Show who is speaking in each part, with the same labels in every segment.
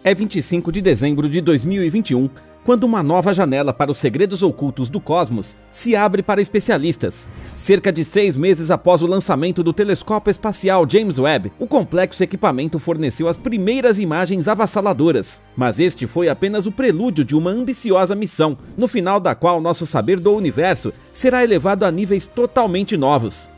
Speaker 1: É 25 de dezembro de 2021, quando uma nova janela para os segredos ocultos do cosmos se abre para especialistas. Cerca de 6 meses após o lançamento do telescópio espacial James Webb, o complexo equipamento forneceu as primeiras imagens avassaladoras. Mas este foi apenas o prelúdio de uma ambiciosa missão, no final da qual nosso saber do universo será elevado a níveis totalmente novos.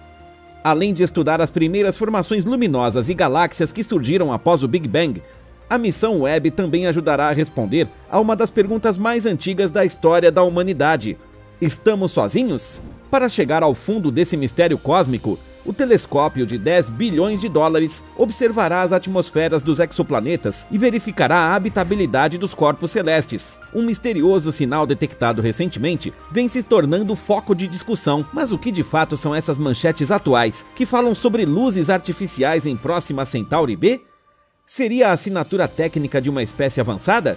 Speaker 1: Além de estudar as primeiras formações luminosas e galáxias que surgiram após o Big Bang, a missão Webb também ajudará a responder a uma das perguntas mais antigas da história da humanidade: estamos sozinhos? Para chegar ao fundo desse mistério cósmico, o telescópio de 10 bilhões de dólares observará as atmosferas dos exoplanetas e verificará a habitabilidade dos corpos celestes. Um misterioso sinal detectado recentemente vem se tornando foco de discussão, mas o que de fato são essas manchetes atuais, que falam sobre luzes artificiais em Próxima Centauri B? Seria a assinatura técnica de uma espécie avançada?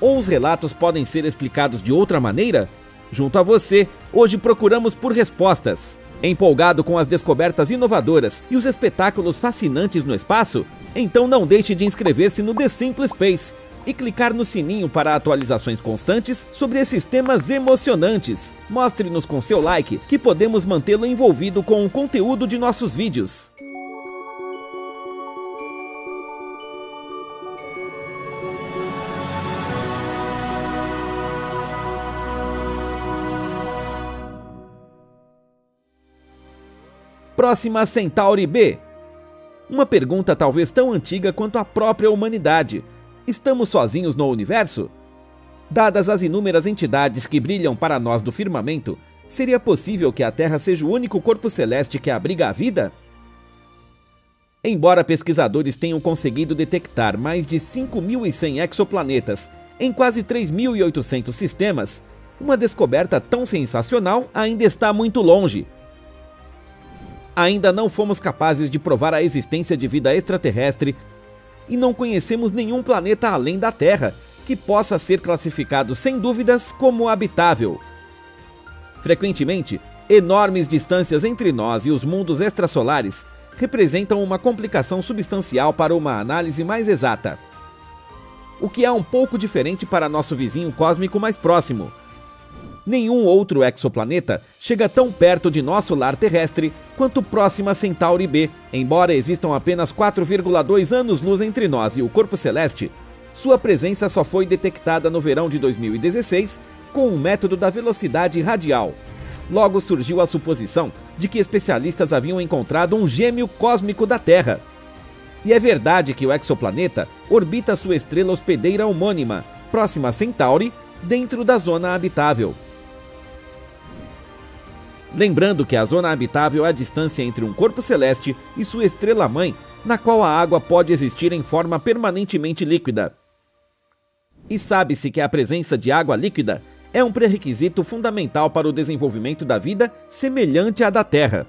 Speaker 1: Ou os relatos podem ser explicados de outra maneira? Junto a você, hoje procuramos por respostas. Empolgado com as descobertas inovadoras e os espetáculos fascinantes no espaço? Então não deixe de inscrever-se no The Simple Space e clicar no sininho para atualizações constantes sobre esses temas emocionantes. Mostre-nos com seu like que podemos mantê-lo envolvido com o conteúdo de nossos vídeos. Próxima Centauri B. Uma pergunta talvez tão antiga quanto a própria humanidade. Estamos sozinhos no universo? Dadas as inúmeras entidades que brilham para nós do firmamento, seria possível que a Terra seja o único corpo celeste que abriga a vida? Embora pesquisadores tenham conseguido detectar mais de 5.100 exoplanetas em quase 3.800 sistemas, uma descoberta tão sensacional ainda está muito longe. Ainda não fomos capazes de provar a existência de vida extraterrestre e não conhecemos nenhum planeta além da Terra que possa ser classificado sem dúvidas como habitável. Frequentemente, enormes distâncias entre nós e os mundos extrasolares representam uma complicação substancial para uma análise mais exata. O que é um pouco diferente para nosso vizinho cósmico mais próximo. Nenhum outro exoplaneta chega tão perto de nosso lar terrestre quanto Próxima Centauri B. Embora existam apenas 4,2 anos-luz entre nós e o corpo celeste, sua presença só foi detectada no verão de 2016 com o método da velocidade radial. Logo surgiu a suposição de que especialistas haviam encontrado um gêmeo cósmico da Terra. E é verdade que o exoplaneta orbita sua estrela hospedeira homônima, Próxima Centauri, dentro da zona habitável. Lembrando que a zona habitável é a distância entre um corpo celeste e sua estrela-mãe, na qual a água pode existir em forma permanentemente líquida. E sabe-se que a presença de água líquida é um pré-requisito fundamental para o desenvolvimento da vida semelhante à da Terra.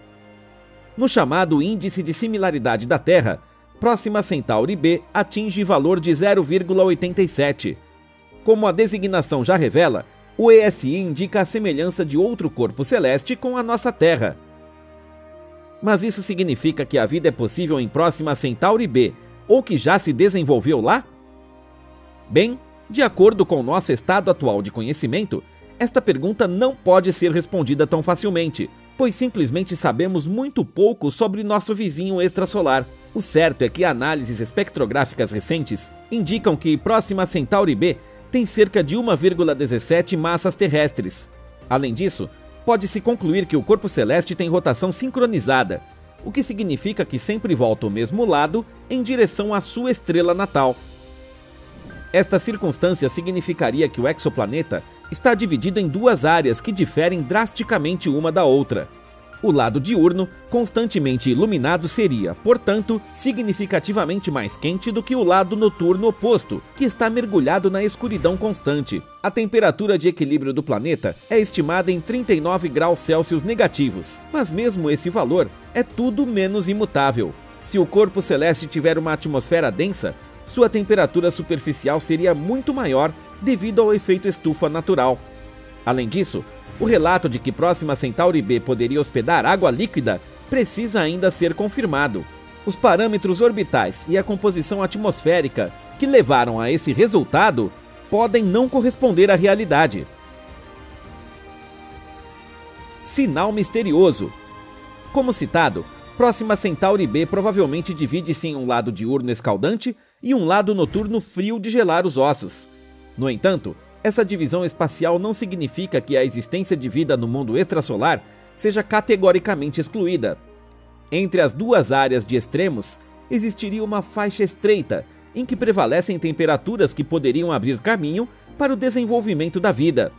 Speaker 1: No chamado Índice de Similaridade da Terra, Próxima Centauri B atinge valor de 0,87. Como a designação já revela, o ESI indica a semelhança de outro corpo celeste com a nossa Terra. Mas isso significa que a vida é possível em Próxima Centauri B, ou que já se desenvolveu lá? Bem, de acordo com o nosso estado atual de conhecimento, esta pergunta não pode ser respondida tão facilmente, pois simplesmente sabemos muito pouco sobre nosso vizinho extrasolar. O certo é que análises espectrográficas recentes indicam que Próxima Centauri B tem cerca de 1,17 massas terrestres. Além disso, pode-se concluir que o corpo celeste tem rotação sincronizada, o que significa que sempre volta ao mesmo lado em direção à sua estrela natal. Esta circunstância significaria que o exoplaneta está dividido em duas áreas que diferem drasticamente uma da outra. O lado diurno, constantemente iluminado, seria, portanto, significativamente mais quente do que o lado noturno oposto, que está mergulhado na escuridão constante. A temperatura de equilíbrio do planeta é estimada em 39 graus Celsius negativos, mas mesmo esse valor é tudo menos imutável. Se o corpo celeste tiver uma atmosfera densa, sua temperatura superficial seria muito maior devido ao efeito estufa natural. Além disso, o relato de que Próxima Centauri B poderia hospedar água líquida precisa ainda ser confirmado. Os parâmetros orbitais e a composição atmosférica que levaram a esse resultado podem não corresponder à realidade. Sinal misterioso. Como citado, Próxima Centauri B provavelmente divide-se em um lado diurno escaldante e um lado noturno frio de gelar os ossos. No entanto, essa divisão espacial não significa que a existência de vida no mundo extrasolar seja categoricamente excluída. Entre as duas áreas de extremos, existiria uma faixa estreita em que prevalecem temperaturas que poderiam abrir caminho para o desenvolvimento da vida.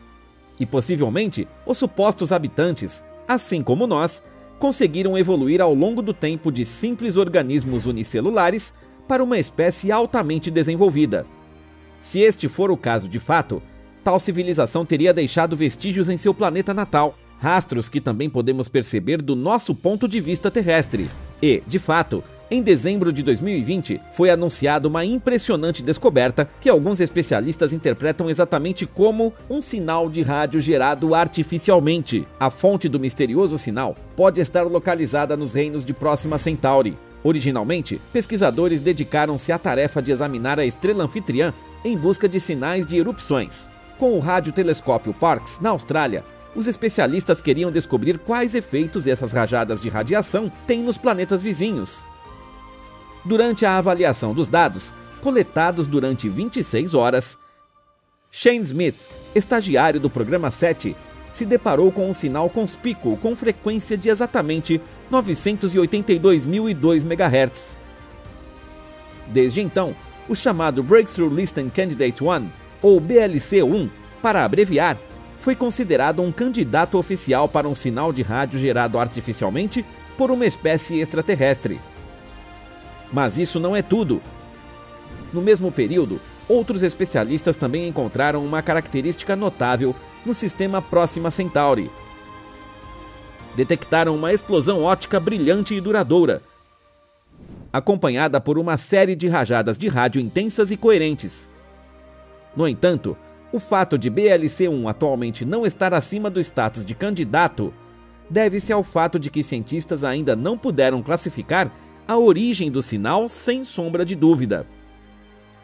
Speaker 1: E possivelmente, os supostos habitantes, assim como nós, conseguiram evoluir ao longo do tempo de simples organismos unicelulares para uma espécie altamente desenvolvida. Se este for o caso de fato, tal civilização teria deixado vestígios em seu planeta natal, rastros que também podemos perceber do nosso ponto de vista terrestre. E, de fato, em dezembro de 2020, foi anunciada uma impressionante descoberta que alguns especialistas interpretam exatamente como um sinal de rádio gerado artificialmente. A fonte do misterioso sinal pode estar localizada nos reinos de Próxima Centauri. Originalmente, pesquisadores dedicaram-se à tarefa de examinar a estrela anfitriã em busca de sinais de erupções. Com o radiotelescópio Parkes, na Austrália, os especialistas queriam descobrir quais efeitos essas rajadas de radiação têm nos planetas vizinhos. Durante a avaliação dos dados, coletados durante 26 horas, Shane Smith, estagiário do programa 7, se deparou com um sinal conspícuo com frequência de exatamente 982.002 MHz. Desde então, o chamado Breakthrough Listen Candidate 1, ou BLC-1, para abreviar, foi considerado um candidato oficial para um sinal de rádio gerado artificialmente por uma espécie extraterrestre. Mas isso não é tudo. No mesmo período, outros especialistas também encontraram uma característica notável no sistema Próxima Centauri. Detectaram uma explosão óptica brilhante e duradoura, acompanhada por uma série de rajadas de rádio intensas e coerentes. No entanto, o fato de BLC-1 atualmente não estar acima do status de candidato deve-se ao fato de que cientistas ainda não puderam classificar a origem do sinal sem sombra de dúvida.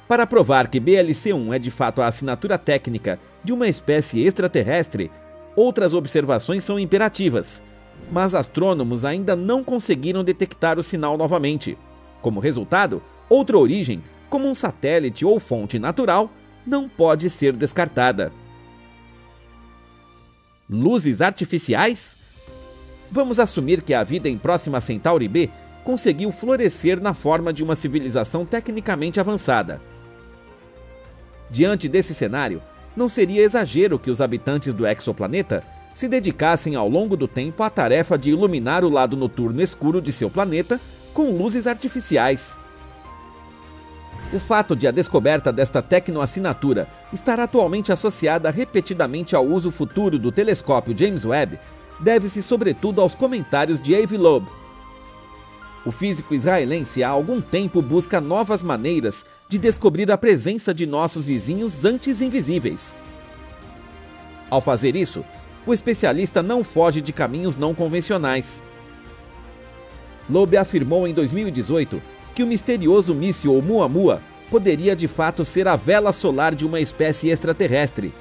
Speaker 1: Para provar que BLC-1 é de fato a assinatura técnica de uma espécie extraterrestre, outras observações são imperativas, mas astrônomos ainda não conseguiram detectar o sinal novamente. Como resultado, outra origem, como um satélite ou fonte natural, não pode ser descartada. Luzes artificiais? Vamos assumir que a vida em Próxima Centauri B conseguiu florescer na forma de uma civilização tecnicamente avançada. Diante desse cenário, não seria exagero que os habitantes do exoplaneta se dedicassem ao longo do tempo à tarefa de iluminar o lado noturno escuro de seu planeta com luzes artificiais. O fato de a descoberta desta tecnoassinatura estar atualmente associada repetidamente ao uso futuro do telescópio James Webb deve-se sobretudo aos comentários de Avi Loeb. O físico israelense há algum tempo busca novas maneiras de descobrir a presença de nossos vizinhos antes invisíveis. Ao fazer isso, o especialista não foge de caminhos não convencionais. Loeb afirmou em 2018 que o misterioso míssil Oumuamua poderia de fato ser a vela solar de uma espécie extraterrestre.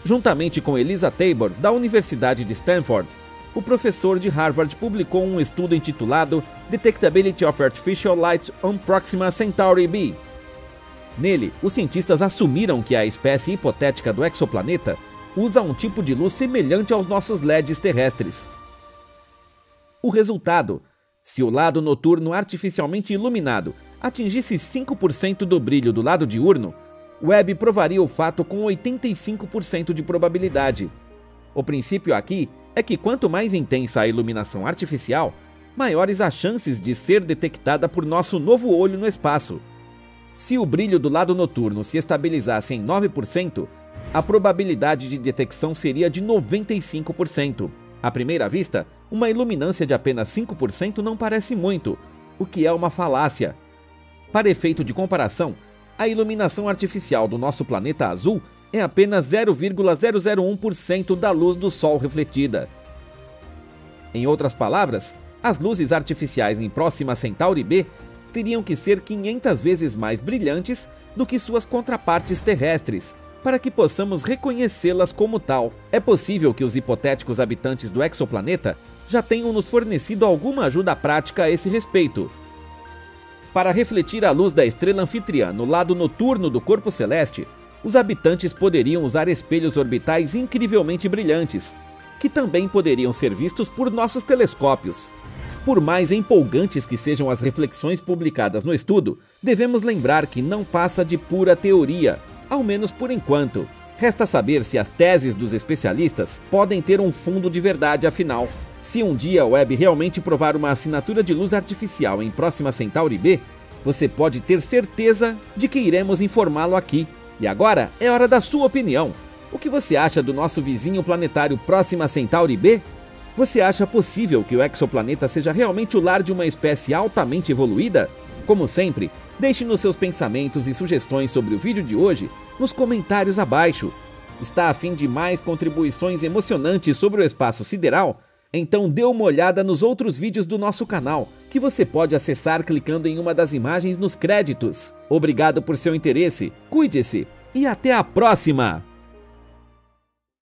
Speaker 1: Juntamente com Elisa Tabor, da Universidade de Stanford, o professor de Harvard publicou um estudo intitulado Detectability of Artificial Light on Próxima Centauri B. Nele, os cientistas assumiram que a espécie hipotética do exoplaneta usa um tipo de luz semelhante aos nossos LEDs terrestres. O resultado: se o lado noturno artificialmente iluminado atingisse 5% do brilho do lado diurno, Webb provaria o fato com 85% de probabilidade. O princípio aqui é que quanto mais intensa a iluminação artificial, maiores as chances de ser detectada por nosso novo olho no espaço. Se o brilho do lado noturno se estabilizasse em 9%, a probabilidade de detecção seria de 95%. À primeira vista, uma iluminância de apenas 5% não parece muito, o que é uma falácia. Para efeito de comparação, a iluminação artificial do nosso planeta azul é apenas 0,001% da luz do Sol refletida. Em outras palavras, as luzes artificiais em Próxima Centauri B teriam que ser 500 vezes mais brilhantes do que suas contrapartes terrestres, para que possamos reconhecê-las como tal. É possível que os hipotéticos habitantes do exoplaneta já tenham nos fornecido alguma ajuda prática a esse respeito. Para refletir a luz da estrela anfitriã no lado noturno do corpo celeste, os habitantes poderiam usar espelhos orbitais incrivelmente brilhantes, que também poderiam ser vistos por nossos telescópios. Por mais empolgantes que sejam as reflexões publicadas no estudo, devemos lembrar que não passa de pura teoria, ao menos por enquanto. Resta saber se as teses dos especialistas podem ter um fundo de verdade afinal. Se um dia a Webb realmente provar uma assinatura de luz artificial em Próxima Centauri B, você pode ter certeza de que iremos informá-lo aqui. E agora é hora da sua opinião. O que você acha do nosso vizinho planetário Próxima Centauri B? Você acha possível que o exoplaneta seja realmente o lar de uma espécie altamente evoluída? Como sempre, deixe-nos seus pensamentos e sugestões sobre o vídeo de hoje nos comentários abaixo. Está a fim de mais contribuições emocionantes sobre o espaço sideral? Então dê uma olhada nos outros vídeos do nosso canal, que você pode acessar clicando em uma das imagens nos créditos. Obrigado por seu interesse, cuide-se e até a próxima!